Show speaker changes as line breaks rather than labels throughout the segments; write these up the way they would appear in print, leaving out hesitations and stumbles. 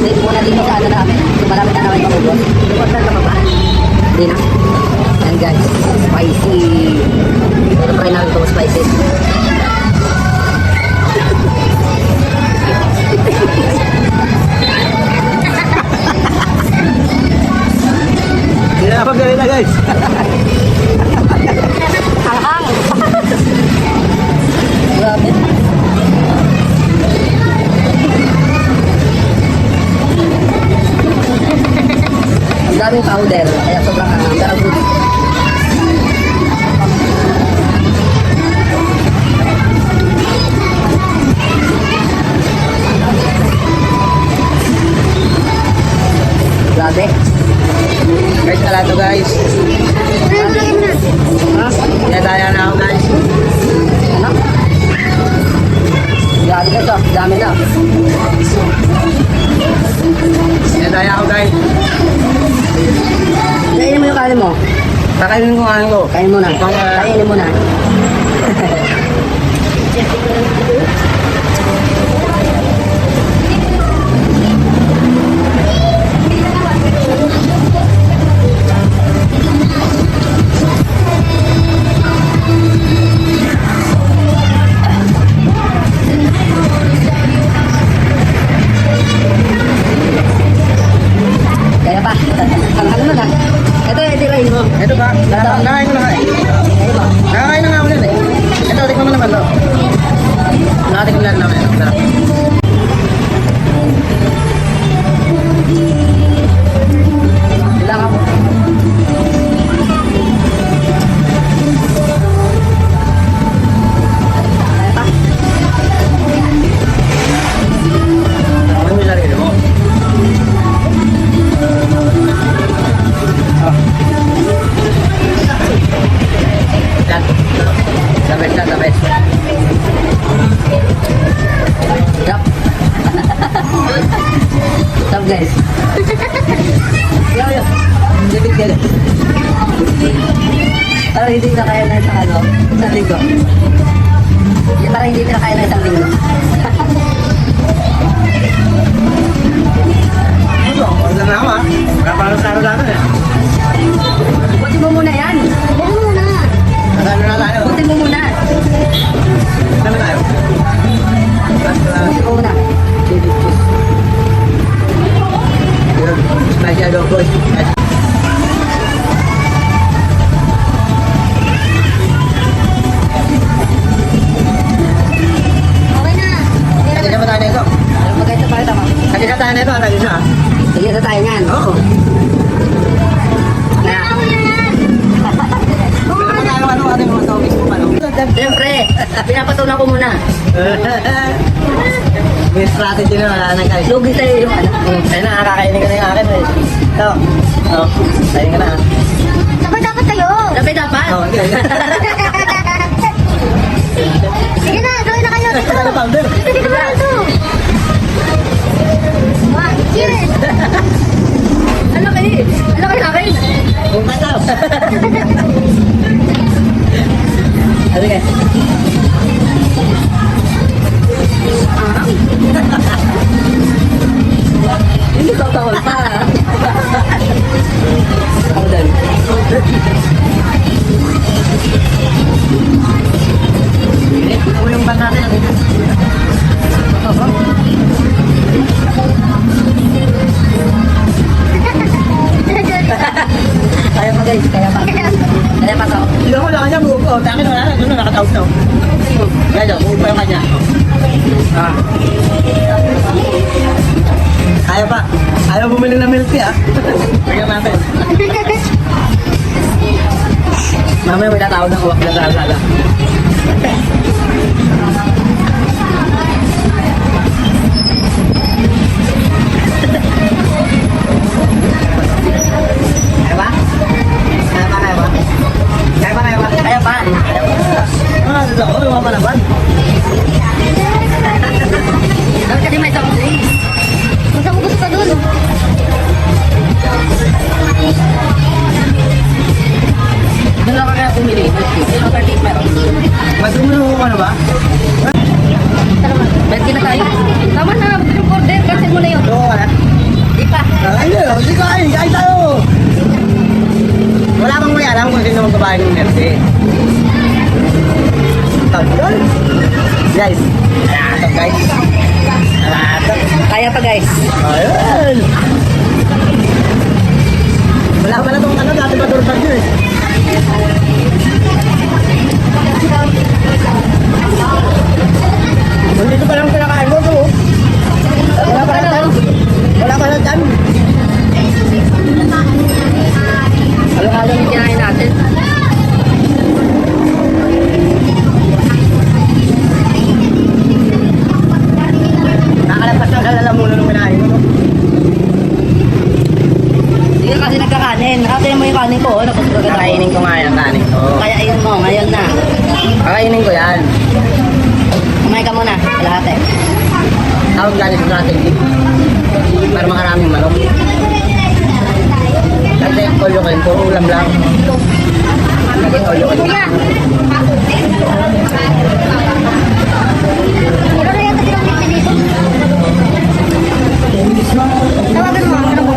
Dito muna dito sa ano namin. So, malapit na naman maubos. Lumagdag na ba? Hindi na. Yan guys, spicy. Pero try namin itong spicy.
Hindi na napagaling na guys.
Hanghang! Grabe. Ang daming powder, kaya sobrang hanghang. Pero good. Grabe.
Guys, ala to guys.
Ha?
Daya na ako guys.
Ano? Grabe ka to. Dami na.
Daya ako guys.
Kainin mo yung kanin mo.
Kakainin ko kanin ko.
Kainin mo na. Kainin mo na. Kaya pa. Ano na? Ito yung itirahin mo.
Ito ba? Nakain ko na nga eh.
Kainin mo.
Nakakain na nga ako yan eh. Ito, tikman mo naman to. Nakatikman na naman. Sarap.
Ilang ako. Kaya pa.
Ano yung sarili mo? Yan. The best na, the best.
Stop. Stop guys. Yo. Dibit ka guys. Parang hindi na kaya na isang ano, isang linggo. Parang hindi na kaya na isang linggo.
Ito, wala na ako ah. Parang sa araw natin eh.
Butin mo muna yan. Butin mo muna.
Ano na tayo?
Butin mo muna.
Ano tayo?
Butin mo muna. Baby juice.
Yun, spicy adobo.
Okay na.
Kasi pa tayo nito.
Alam mo guys, sa pakita mo.
Kasi sa tayo nito, kasi siya.
Sige, sa tayo yan.
Oo.
Na.
Meron pa tayo ano, ating mga tawag mo pa, no?
Siyempre, pinapatunan ko muna.
May strategy na wala nang kain.
Lugi sa'yo yung ano.
Ayun na, kakainin ka na yung akin eh. Ito. Oo. Tayo ka na.
Dapat kayo.
Dapat.
Oo, okay.
Sige na, gawin na kayo.
Ito na powder.
Sige na ito. Cheers.
Ano kayo? Ano kayo akin?
Kung pa daw. Ano ka?
Hindi ko tawal pa. Ako din.
Ako yung ban natin.
Kaya pa guys, kaya pa. Kaya pa to.
Hindi ako lang kanya, buo ko. Takin wala na, doon na nakatawag na. Kaya buo pa yung kanya. Ah. Kaya pa. Ayaw bumili ng milk tea ah. Bigyan natin. Mamaya may tatawag ng uwak na sala. Kaya ba? Kaya ba? Kaya ba? Kaya ba? Kaya ba?
Kaya pa.
Ah, dito ako. Lumama naman.
Dapat kasi may isang place.
Gusto mo gusto pa doon.
Doon lang kaya pumili. Yung 30 meron.
Madumi yung babae ng Merce. Tagal. Guys, alatok guys. Alatok.
Kaya pa guys.
Ayun. Wala pala itong ano, dati ba durpag yun eh. Hindi ko pa lang pinakain mo ito. Wala pa lang dyan. Wala pa lang dyan.
Halo-halo yung kinain natin.
Nakalapas ng kalalamunan ng pinahin mo.
Hindi ka kasi nagkakanin. Nakatayin mo yung kanin ko. Napos ko agad
Kakainin
ako.
ko nga yung kanin ko.
Kaya ayun mo, ngayon na.
Kakainin ko yan.
Kumain ka muna. Lahat eh.
Tawag galing sa strategy. Para makaraming manok. Kasi all you can, puro ulam lang. Kasi all you can.
Kuya! Wala na yata tinong dito. Tawagan mo. Ano mo?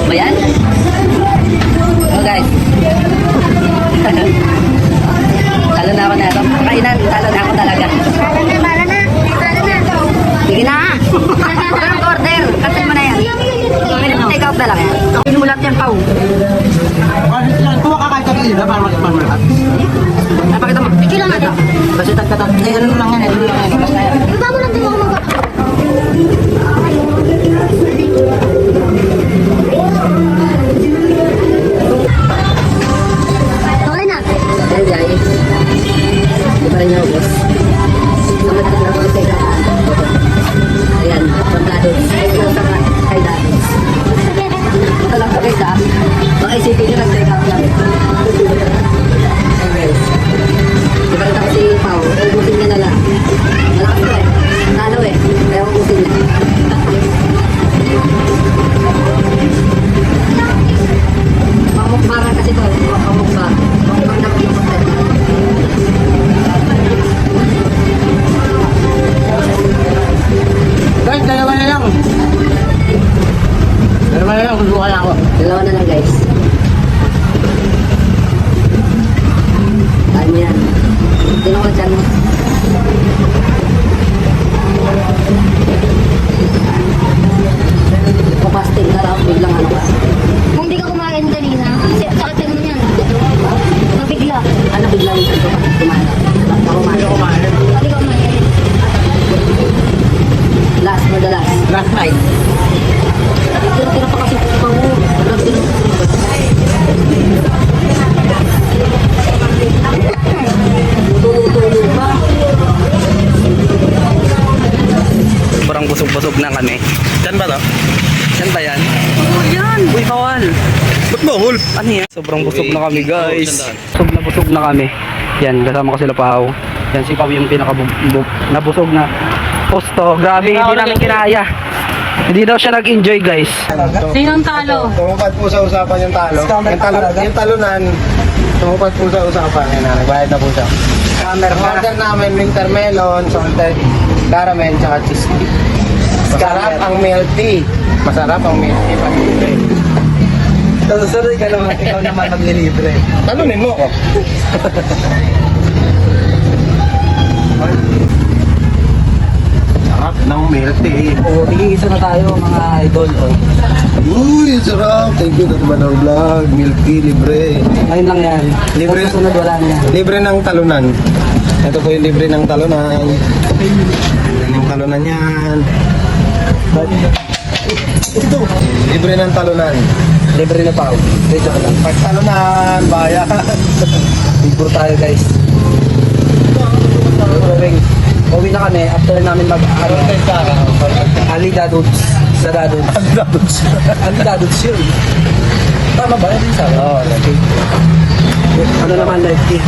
Ba yan? Oh guys. Talo na ako na ito. Kainan, talo na ako talaga.
Bala na, bala na. Bala na.
Sige na! Anong order? Kasi mo na yan. Take out na lang yan. Kapin mo lahat yan, Pao.
Tuwa ka kahit kapilin na para matikman mo lahat.
Napakita mo.
Ikaw lang natin.
Kasi tagkatat. Eh, ano lang yan, ano lang yan. Basta yan.
Iba mo lang din ako mag- Okay na.
Ayan guys. Di pa rin yung boss. Naman na ako sa ikaw. Ayan, pagkados. Ito lang sa kay Daddy. Ito lang sa kay Daddy. Baka isipin nyo lang sa ikaw lang. Ayan guys. Di pa rin ako si Pao. Ubusin niya na lang. Malakas ko eh. Nalo eh. Kaya ubusin niya. Pamukbaran kasi to. Pamukbang. Pamukbang na pamukbang.
Guys, dalawa na lang. Dalawa na lang, susuka na ako.
Dalawa na lang guys. Tahan mo yan. Tinong ka dyan mo. Papasting ka raw, biglang ano ka.
Kung di ka kumain kanina, sakit mo yan. Mabigla.
Ano biglang kumain? Ako kumain.
Hindi ka kumain.
Last for the last.
Last night.
Tira-tira pa kasi pa mo. Walang tulo-tulo pa.
Sobrang busog-busog na kami.
Diyan ba to?
Saan ba yan? Yan! Uy, bawal!
Ba't bawal?
Ano yan? Sobrang busog na kami, guys. Busog na kami. Yan, kasama ko sila Pao. Yan, si Pao yung nabusog na posto. Grabe, hindi namin kinaya. Hindi daw siya nag-enjoy, guys.
Sinong talo?
Tumupad po sa usapan yung talo. Yung talunan, tumupad po sa usapan. Yan na, nagbayad na po siya. Order namin winter melon, salted caramel, tsaka cheese cake. Masarap ang milk tea. Masarap ang milk tea pag libre.
Susunod ka naman, ikaw naman maglilibre.
Talunin mo ko. Sarap ng milk tea.
O, tig-isa na tayo, mga idol. O.
Uy, sarap. Thank you, Dr. Manong Vlog. Milk tea, libre.
Ngayon lang yan.
Libre.
Kung susunod, wala na yan.
Libre ng talunan. Ito po yung libre ng talunan. Yan yung talunan yan. Ito, libre ng talunan.
Libre na Pao. Dito ka lang.
Pag talunan, bayan.
Libur tayo, guys. Uwi na kami after namin Ali Dadudes sa Dadudes. Ali Dadudes yun. Tama ba? Yan din sabi? Oo, okay. Ano naman, live key?